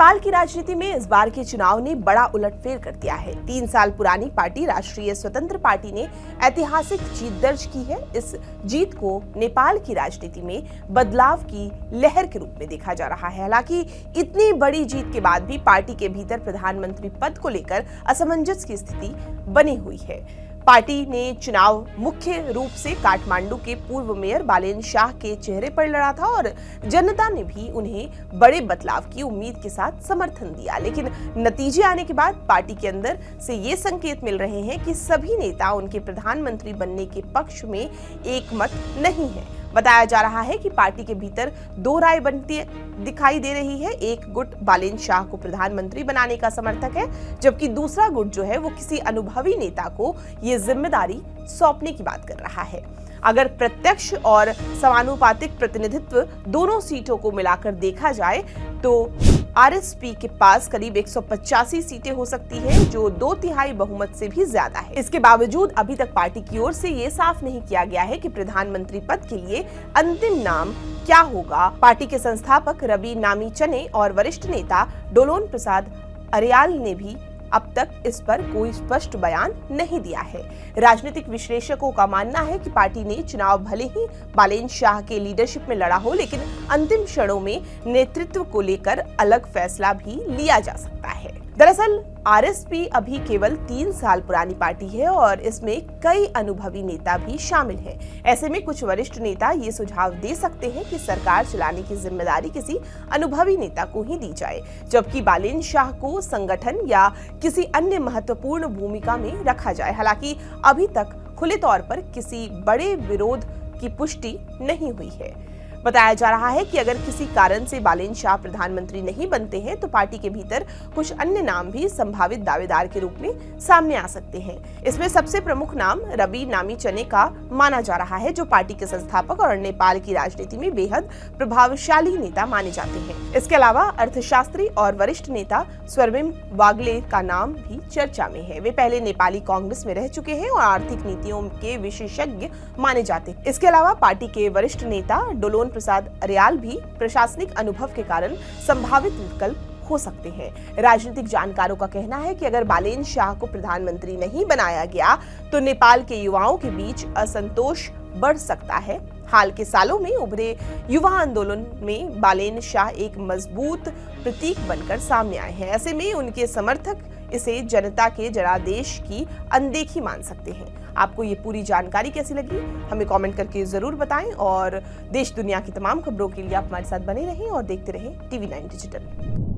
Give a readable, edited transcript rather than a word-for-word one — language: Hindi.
नेपाल की राजनीति में इस बार के चुनाव ने बड़ा उलटफेर कर दिया है। 3 साल पुरानी पार्टी राष्ट्रीय स्वतंत्र पार्टी ने ऐतिहासिक जीत दर्ज की है। इस जीत को नेपाल की राजनीति में बदलाव की लहर के रूप में देखा जा रहा है। हालांकि इतनी बड़ी जीत के बाद भी पार्टी के भीतर प्रधानमंत्री पद को लेकर असमंजस की स्थिति बनी हुई है। पार्टी ने चुनाव मुख्य रूप से काठमांडू के पूर्व मेयर बालेन शाह के चेहरे पर लड़ा था और जनता ने भी उन्हें बड़े बदलाव की उम्मीद के साथ समर्थन दिया। लेकिन नतीजे आने के बाद पार्टी के अंदर से ये संकेत मिल रहे हैं कि सभी नेता उनके प्रधानमंत्री बनने के पक्ष में एकमत नहीं है। बताया जा रहा है कि पार्टी के भीतर दो राय बनती दिखाई दे रही है। एक गुट बालेन शाह को प्रधानमंत्री बनाने का समर्थक है, जबकि दूसरा गुट जो है वो किसी अनुभवी नेता को ये जिम्मेदारी सौंपने की बात कर रहा है। अगर प्रत्यक्ष और समानुपातिक प्रतिनिधित्व दोनों सीटों को मिलाकर देखा जाए तो आरएसपी के पास करीब 185 सीटें हो सकती है, जो 2/3 बहुमत से भी ज्यादा है। इसके बावजूद अभी तक पार्टी की ओर से ये साफ नहीं किया गया है कि प्रधानमंत्री पद के लिए अंतिम नाम क्या होगा। पार्टी के संस्थापक रवि नामीचने और वरिष्ठ नेता डोलोन प्रसाद अर्याल ने भी अब तक इस पर कोई स्पष्ट बयान नहीं दिया है। राजनीतिक विश्लेषकों का मानना है कि पार्टी ने चुनाव भले ही बालेन शाह के लीडरशिप में लड़ा हो, लेकिन अंतिम क्षणों में नेतृत्व को लेकर अलग फैसला भी लिया जा सकता है। दरअसल आरएसपी अभी केवल 3 साल पुरानी पार्टी है और इसमें कई अनुभवी नेता भी शामिल हैं। ऐसे में कुछ वरिष्ठ नेता ये सुझाव दे सकते हैं कि सरकार चलाने की जिम्मेदारी किसी अनुभवी नेता को ही दी जाए, जबकि बालेन शाह को संगठन या किसी अन्य महत्वपूर्ण भूमिका में रखा जाए। हालांकि अभी तक खुले तौर पर किसी बड़े विरोध की पुष्टि नहीं हुई है। बताया जा रहा है कि अगर किसी कारण से बालेन शाह प्रधानमंत्री नहीं बनते हैं तो पार्टी के भीतर कुछ अन्य नाम भी संभावित दावेदार के रूप में सामने आ सकते हैं। इसमें सबसे प्रमुख नाम रवि नामीचने का माना जा रहा है, जो पार्टी के संस्थापक और नेपाल की राजनीति में बेहद प्रभावशाली नेता माने जाते हैं। इसके अलावा अर्थशास्त्री और वरिष्ठ नेता स्वर्विम वाग्ले का नाम भी चर्चा में है। वे पहले नेपाली कांग्रेस में रह चुके हैं और आर्थिक नीतियों के विशेषज्ञ माने जाते हैं। इसके अलावा पार्टी के वरिष्ठ नेता डोलोन प्रसाद अर्याल भी प्रशासनिक अनुभव के कारण संभावित विकल्प हो सकते हैं। राजनीतिक जानकारों का कहना है कि अगर बालेन शाह को प्रधानमंत्री नहीं बनाया गया तो नेपाल के युवाओं के बीच असंतोष बढ़ सकता है। हाल के सालों में उभरे युवा आंदोलन में बालेन शाह एक मजबूत प्रतीक बनकर सामने आए हैं। ऐसे में उनके समर्थक इसे जनता के जनादेश की अनदेखी मान सकते हैं। आपको ये पूरी जानकारी कैसी लगी हमें कमेंट करके जरूर बताएं और देश दुनिया की तमाम खबरों के लिए आप हमारे साथ बने रहें और देखते रहें TV9 डिजिटल।